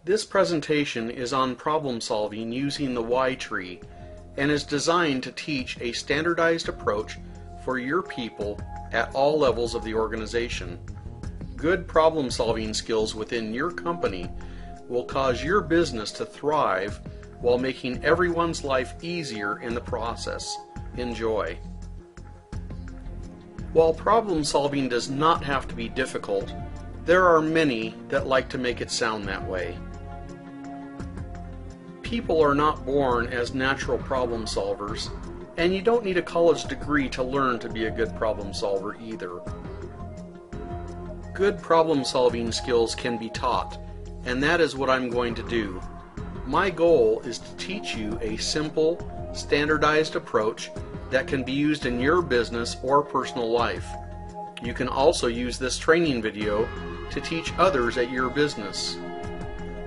This presentation is on problem solving using the Y tree and is designed to teach a standardized approach for your people at all levels of the organization. Good problem solving skills within your company will cause your business to thrive while making everyone's life easier in the process. Enjoy. While problem solving does not have to be difficult, there are many that like to make it sound that way. People are not born as natural problem solvers, and you don't need a college degree to learn to be a good problem solver either. Good problem solving skills can be taught, and that is what I'm going to do. My goal is to teach you a simple, standardized approach that can be used in your business or personal life. You can also use this training video to teach others at your business.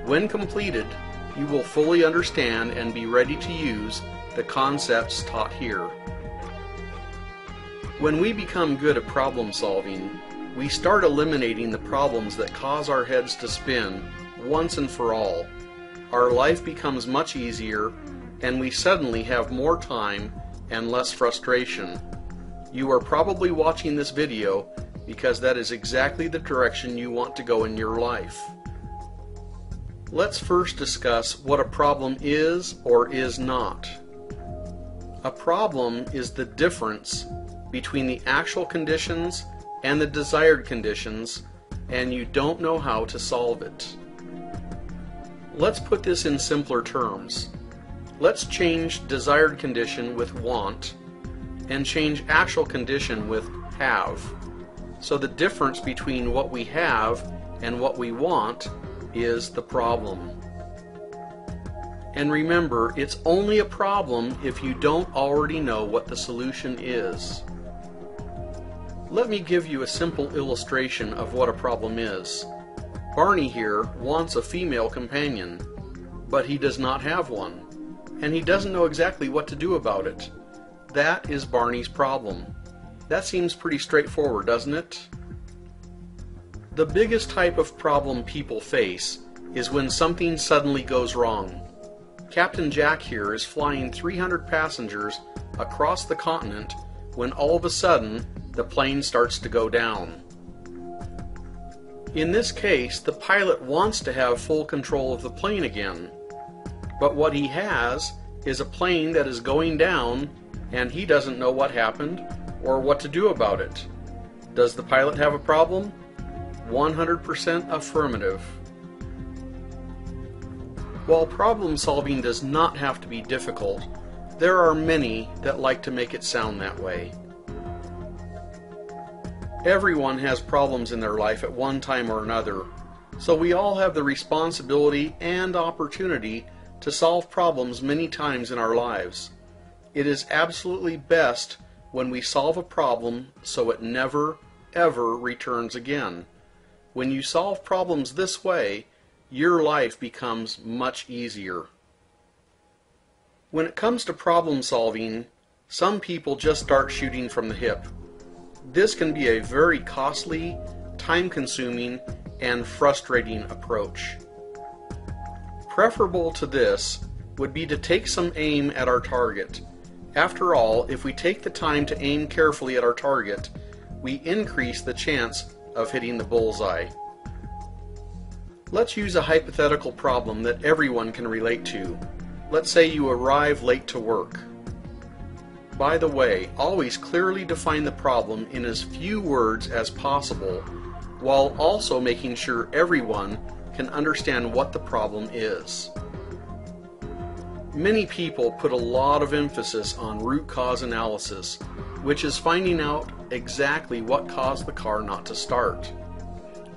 When completed, you will fully understand and be ready to use the concepts taught here. When we become good at problem solving, we start eliminating the problems that cause our heads to spin once and for all. Our life becomes much easier, and we suddenly have more time and less frustration. You are probably watching this video because that is exactly the direction you want to go in your life. Let's first discuss what a problem is or is not. A problem is the difference between the actual conditions and the desired conditions, and you don't know how to solve it. Let's put this in simpler terms. Let's change desired condition with want and change actual condition with have. So the difference between what we have and what we want is the problem. And remember, it's only a problem if you don't already know what the solution is. Let me give you a simple illustration of what a problem is. Barney here wants a female companion, but he does not have one, and he doesn't know exactly what to do about it. That is Barney's problem. That seems pretty straightforward, doesn't it? The biggest type of problem people face is when something suddenly goes wrong. Captain Jack here is flying 300 passengers across the continent when all of a sudden the plane starts to go down. In this case, the pilot wants to have full control of the plane again, but what he has is a plane that is going down and he doesn't know what happened or what to do about it. Does the pilot have a problem? 100% affirmative. While problem solving does not have to be difficult, there are many that like to make it sound that way. Everyone has problems in their life at one time or another, so we all have the responsibility and opportunity to solve problems many times in our lives. It is absolutely best when we solve a problem so it never, ever returns again. When you solve problems this way, your life becomes much easier. When it comes to problem solving, some people just start shooting from the hip. This can be a very costly, time-consuming, and frustrating approach. Preferable to this would be to take some aim at our target. After all, if we take the time to aim carefully at our target, we increase the chance of hitting the bullseye. Let's use a hypothetical problem that everyone can relate to. Let's say you arrive late to work. By the way, always clearly define the problem in as few words as possible, while also making sure everyone can understand what the problem is. Many people put a lot of emphasis on root cause analysis, which is finding out exactly what caused the car not to start.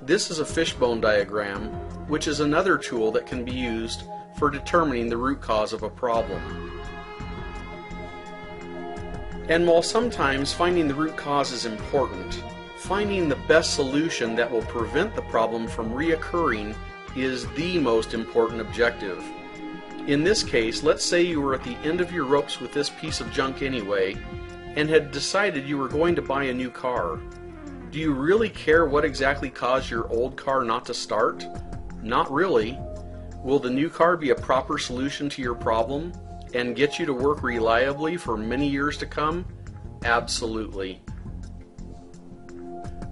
This is a fishbone diagram, which is another tool that can be used for determining the root cause of a problem. And while sometimes finding the root cause is important, finding the best solution that will prevent the problem from reoccurring is the most important objective. In this case, let's say you were at the end of your ropes with this piece of junk anyway, and had decided you were going to buy a new car. Do you really care what exactly caused your old car not to start? Not really. Will the new car be a proper solution to your problem and get you to work reliably for many years to come? Absolutely.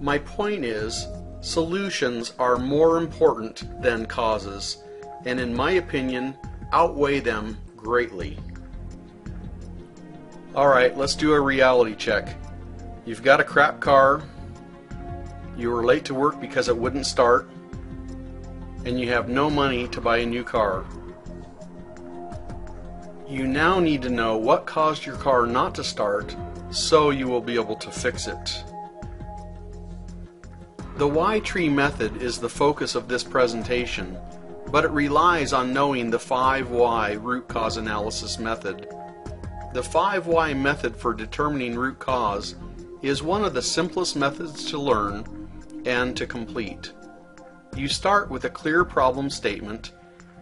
My point is, solutions are more important than causes, and in my opinion, outweigh them greatly. Alright, let's do a reality check. You've got a crap car, you were late to work because it wouldn't start, and you have no money to buy a new car. You now need to know what caused your car not to start so you will be able to fix it. The why tree method is the focus of this presentation, but it relies on knowing the 5 why root cause analysis method. The 5 why method for determining root cause is one of the simplest methods to learn and to complete. You start with a clear problem statement,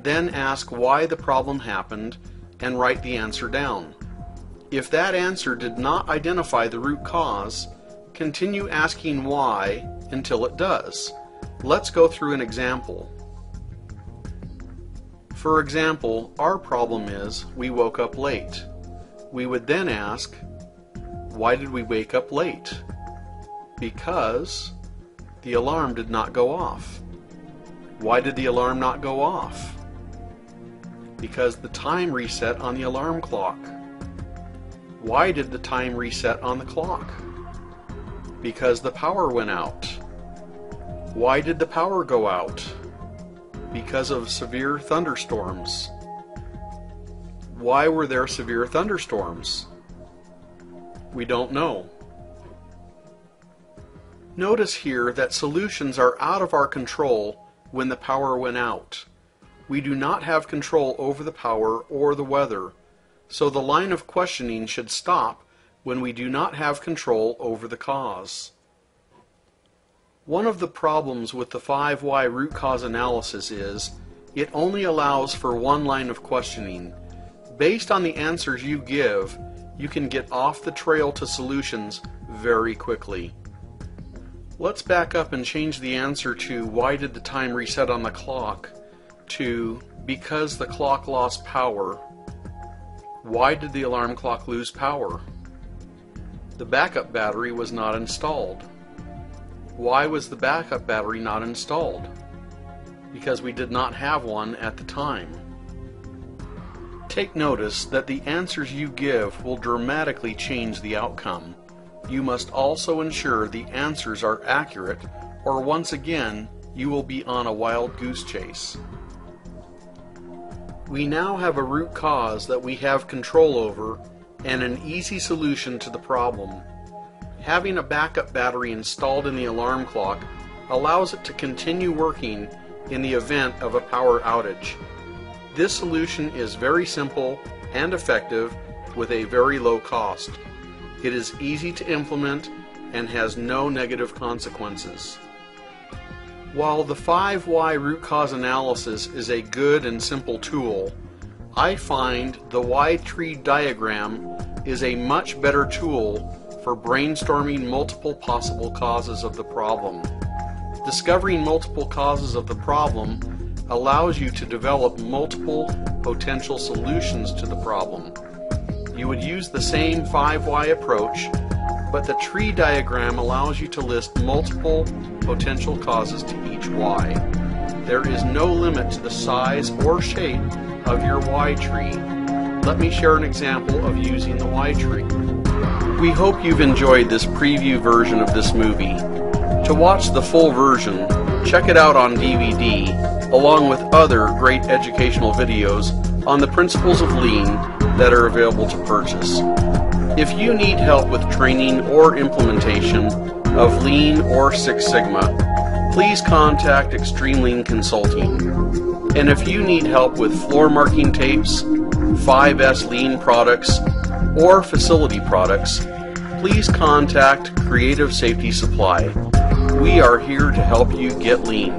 then ask why the problem happened, and write the answer down. If that answer did not identify the root cause, continue asking why until it does. Let's go through an example. For example, our problem is we woke up late. We would then ask, why did we wake up late? Because the alarm did not go off. Why did the alarm not go off? Because the time reset on the alarm clock. Why did the time reset on the clock? Because the power went out. Why did the power go out? Because of severe thunderstorms. Why were there severe thunderstorms? We don't know. Notice here that solutions are out of our control when the power went out. We do not have control over the power or the weather, so the line of questioning should stop when we do not have control over the cause. One of the problems with the 5 why root cause analysis is it only allows for one line of questioning. Based on the answers you give, you can get off the trail to solutions very quickly. Let's back up and change the answer to why did the time reset on the clock to because the clock lost power. Why did the alarm clock lose power? The backup battery was not installed. Why was the backup battery not installed? Because we did not have one at the time. Take notice that the answers you give will dramatically change the outcome. You must also ensure the answers are accurate, or once again, you will be on a wild goose chase. We now have a root cause that we have control over and an easy solution to the problem. Having a backup battery installed in the alarm clock allows it to continue working in the event of a power outage. This solution is very simple and effective with a very low cost. It is easy to implement and has no negative consequences. While the 5 why root cause analysis is a good and simple tool, I find the why tree diagram is a much better tool for brainstorming multiple possible causes of the problem. Discovering multiple causes of the problem allows you to develop multiple potential solutions to the problem. You would use the same 5 why approach, but the tree diagram allows you to list multiple potential causes to each why. There is no limit to the size or shape of your why tree. Let me share an example of using the why tree. We hope you've enjoyed this preview version of this movie. To watch the full version, check it out on DVD, along with other great educational videos on the principles of lean that are available to purchase. If you need help with training or implementation of Lean or Six Sigma, please contact Extreme Lean Consulting. And if you need help with floor marking tapes, 5S Lean products, or facility products, please contact Creative Safety Supply. We are here to help you get lean.